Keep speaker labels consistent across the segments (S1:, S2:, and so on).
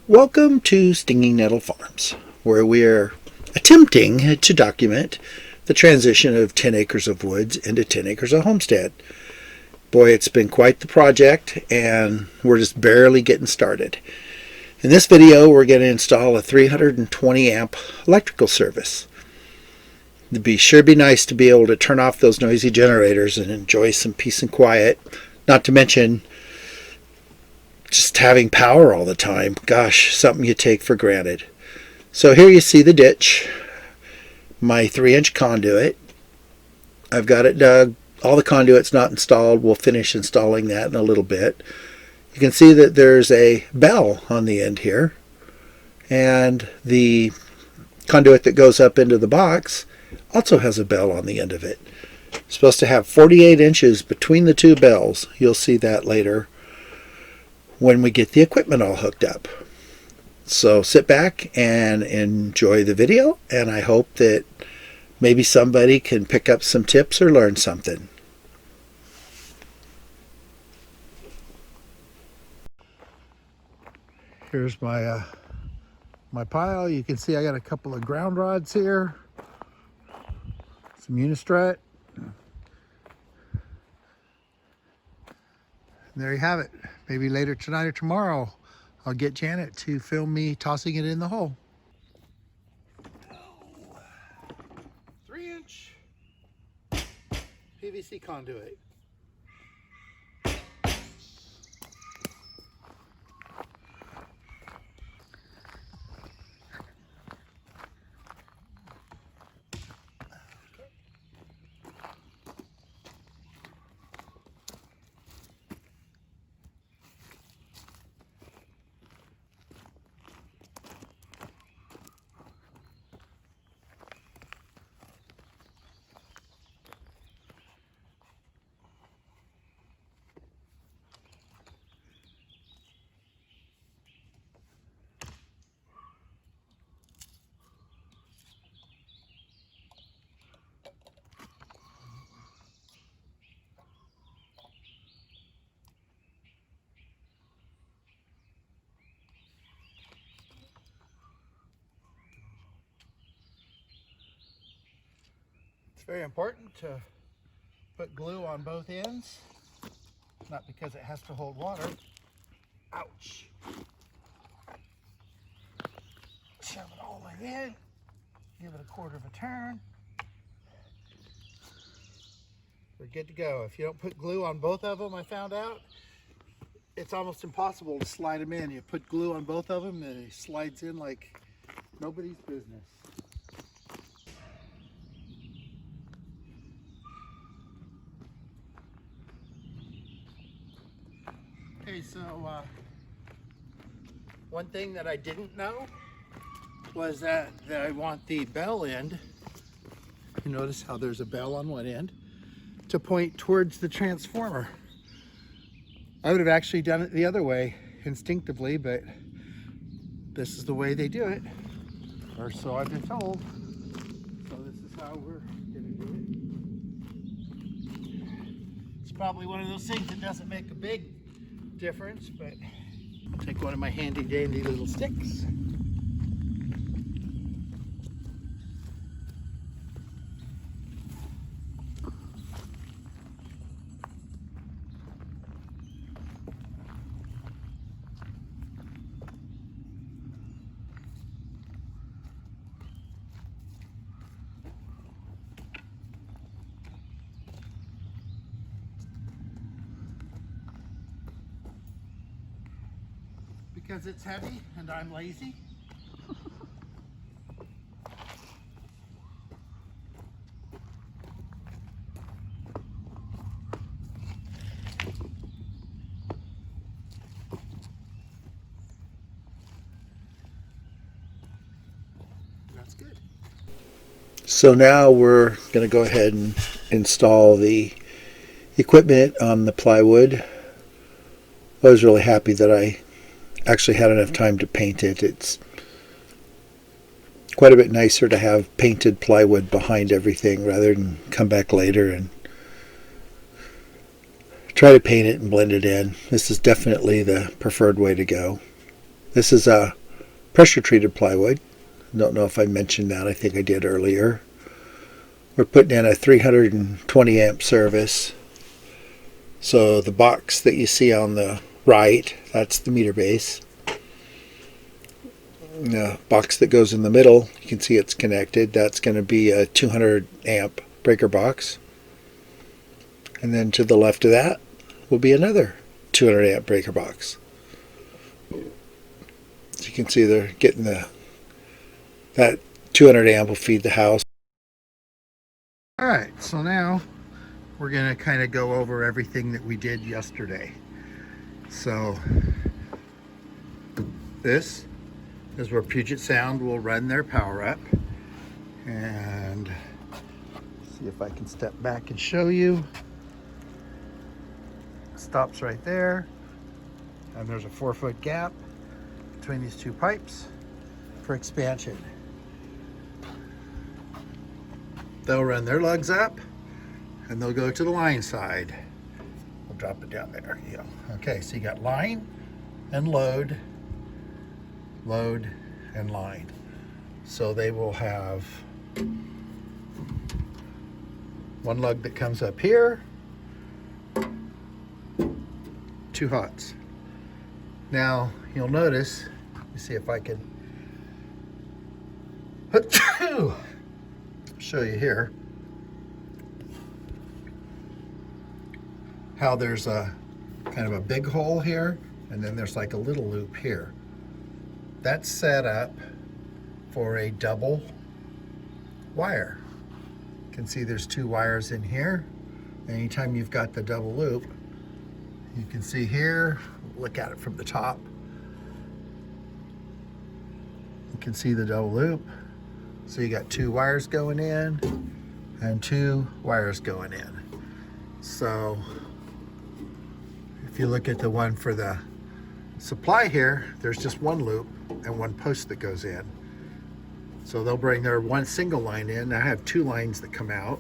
S1: Welcome to Stinging Nettle Farms, where we're attempting to document the transition of 10 acres of woods into 10 acres of homestead. Boy, it's been quite the project, and we're just barely getting started. In this video, we're going to install a 320 amp electrical service. It'd sure be nice to be able to turn off those noisy generators and enjoy some peace and quiet, not to mention just having power all the time. Gosh, something you take for granted. So here you see the ditch, my 3-inch conduit. I've got it dug. All the conduit's not installed. We'll finish installing that in a little bit. You can see that there's a bell on the end here, and the conduit that goes up into the box also has a bell on the end of it. It's supposed to have 48 inches between the two bells. You'll see that later when we get the equipment all hooked up. So sit back and enjoy the video, and I hope that maybe somebody can pick up some tips or learn something. Here's my pile. You can see I got a couple of ground rods here, some unistrut. And there you have it. Maybe later tonight or tomorrow, I'll get Janet to film me tossing it in the hole. 3-inch PVC conduit. It's very important to put glue on both ends, not because it has to hold water. Ouch. Shove it all the way in, give it a quarter of a turn. We're good to go. If you don't put glue on both of them, I found out, it's almost impossible to slide them in. You put glue on both of them and it slides in like nobody's business. Okay, so one thing that I didn't know was that I want the bell end, you notice how there's a bell on one end, to point towards the transformer. I would have actually done it the other way instinctively, but this is the way they do it, or so I've been told. So this is how we're gonna do it. It's probably one of those things that doesn't make a big difference, but I'll take one of my handy dandy little sticks. Because it's heavy and I'm lazy. That's good. So now we're going to go ahead and install the equipment on the plywood. I was really happy that I actually had enough time to paint it. It's quite a bit nicer to have painted plywood behind everything rather than come back later and try to paint it and blend it in. This is definitely the preferred way to go. This is a pressure treated plywood. Don't know if I mentioned that. I think I did earlier. We're putting in a 320 amp service. So the box that you see on the right, that's the meter base. The box that goes in the middle, you can see it's connected. That's going to be a 200 amp breaker box. And then to the left of that will be another 200 amp breaker box. So you can see they're getting that 200 amp will feed the house. Alright, so now we're going to kind of go over everything that we did yesterday. So this is where Puget Sound will run their power up. And see if I can step back and show you. Stops right there. And there's a 4-foot gap between these two pipes for expansion. They'll run their lugs up and they'll go to the line side. We'll drop it down there. Yeah. Okay, so you got line and load, load and line. So they will have one lug that comes up here, 2 hots. Now you'll notice, let me see if I can show you here how there's a kind of a big hole here and then there's like a little loop here. That's set up for a double wire. You can see there's 2 wires in here. Anytime you've got the double loop, you can see here, look at it from the top. You can see the double loop. So you got 2 wires going in and 2 wires going in. So if you look at the one for the supply here, there's just 1 loop and 1 post that goes in. So they'll bring their 1 single line in. I have 2 lines that come out,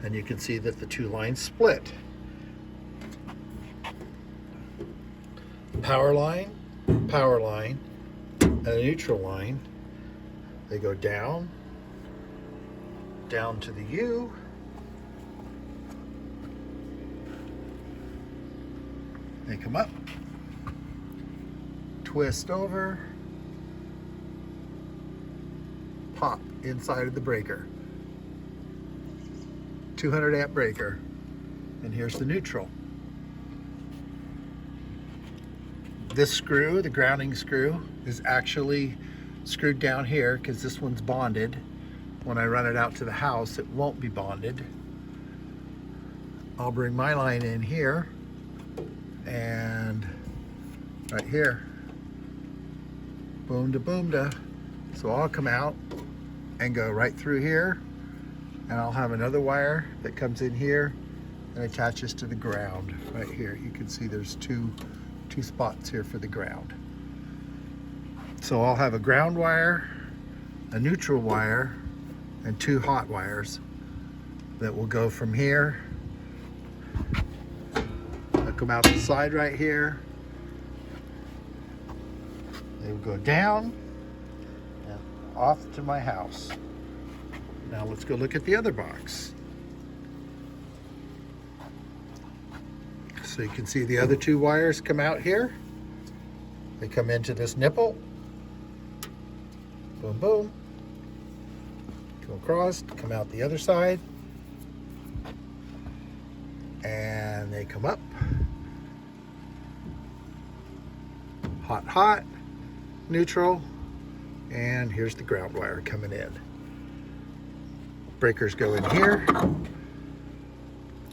S1: and you can see that the 2 lines split. Power line, and a neutral line. They go down to the U, they come up, twist over, pop inside of the breaker. 200 amp breaker, and here's the neutral. This screw, the grounding screw, is actually screwed down here because this one's bonded. When I run it out to the house, it won't be bonded. I'll bring my line in here and right here, boom to boom to. So I'll come out and go right through here, and I'll have another wire that comes in here and attaches to the ground right here. You can see there's two spots here for the ground. So I'll have a ground wire, a neutral wire, and 2 hot wires that will go from here. They'll come out the side right here. They will go down and off to my house. Now let's go look at the other box. So you can see the other 2 wires come out here. They come into this nipple. Boom, boom. Go across, come out the other side. And they come up. Hot, hot, neutral. And here's the ground wire coming in. Breakers go in here.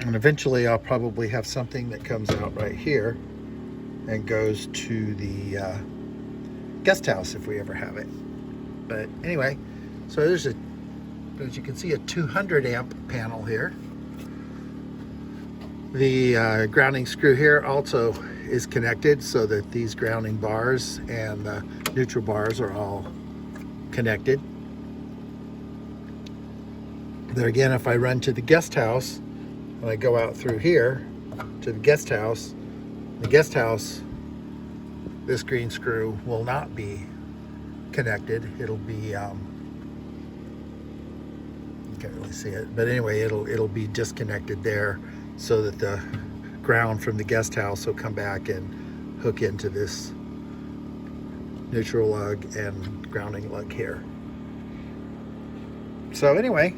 S1: And eventually I'll probably have something that comes out right here and goes to the guest house if we ever have it. But anyway, so there's as you can see, a 200 amp panel here. The grounding screw here also is connected so that these grounding bars and the neutral bars are all connected. Then again, if I run to the guest house, when I go out through here to the guest house, This green screw will not be connected. It'll be you can't really see it, but anyway, it'll be disconnected there so that the ground from the guest house will come back and hook into this neutral lug and grounding lug here. So anyway,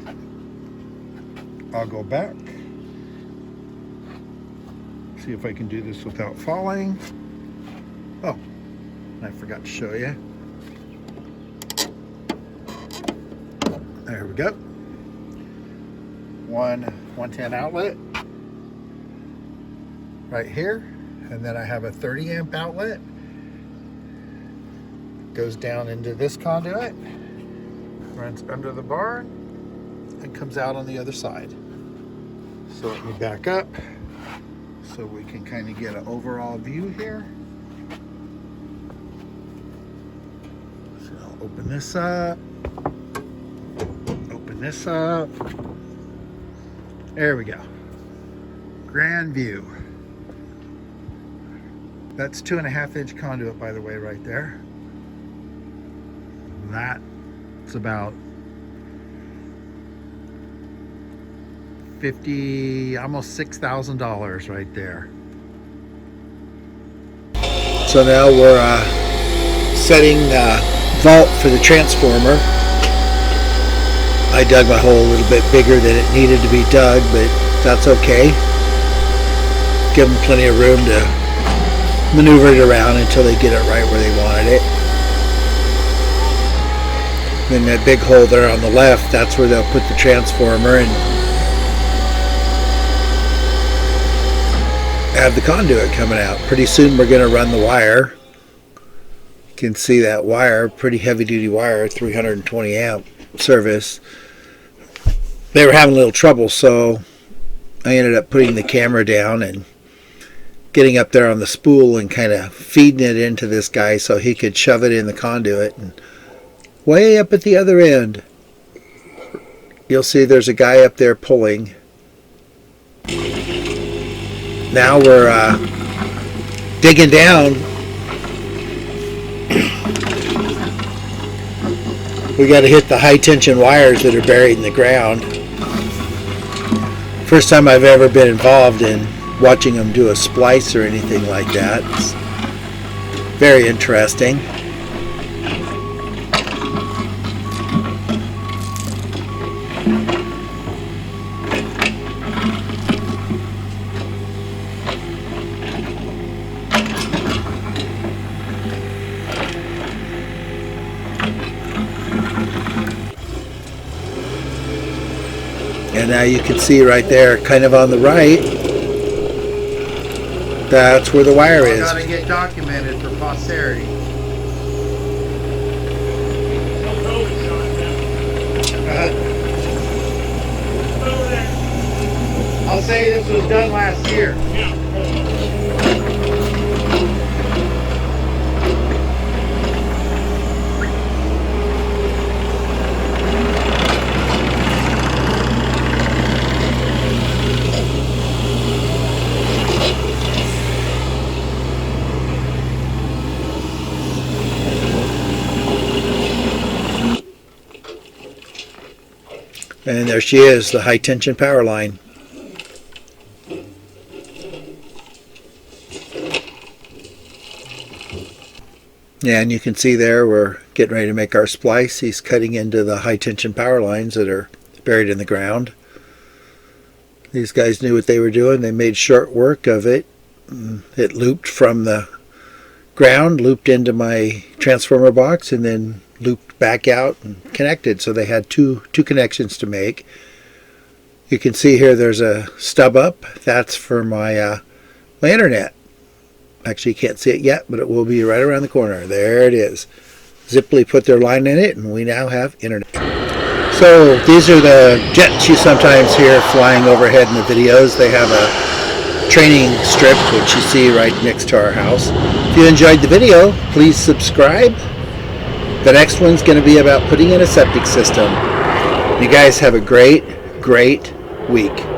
S1: I'll go back, see if I can do this without falling. Oh, I forgot to show you. There we go. One 110 outlet right here, and then I have a 30 amp outlet. Goes down into this conduit, runs under the barn, and comes out on the other side. So let me back up so we can kind of get an overall view here. So I'll open this up. Open this up. There we go. Grand view. That's 2.5 inch conduit, by the way, right there. That's about 50, almost $6,000 right there. So now we're setting the vault for the transformer. I dug my hole a little bit bigger than it needed to be dug, but that's okay. Give them plenty of room to maneuver it around until they get it right where they wanted it. Then that big hole there on the left, that's where they'll put the transformer and have the conduit coming out. Pretty soon we're going to run the wire. You can see that wire, pretty heavy duty wire, 320 amp service. They were having a little trouble, so I ended up putting the camera down and getting up there on the spool and kind of feeding it into this guy so he could shove it in the conduit. And way up at the other end, you'll see there's a guy up there pulling. Now we're digging down. We got to hit the high tension wires that are buried in the ground. First time I've ever been involved in watching them do a splice or anything like that. It's very interesting. And now you can see right there, kind of on the right, that's where the wire is. Got to get documented for posterity. I'll say this was done last year. And there she is, the high tension power line. Yeah, and you can see there we're getting ready to make our splice. He's cutting into the high tension power lines that are buried in the ground. These guys knew what they were doing. They made short work of it. It looped from the ground, looped into my transformer box, and then looped back out and connected. So they had two connections to make. You can see here there's a stub up. That's for my my internet. Actually, you can't see it yet, but it will be right around the corner. There it is. Ziply put their line in it, and we now have internet. So these are the jets you sometimes hear flying overhead in the videos. They have a training strip, which you see right next to our house. If you enjoyed the video, please subscribe. The next one's going to be about putting in a septic system. You guys have a great week.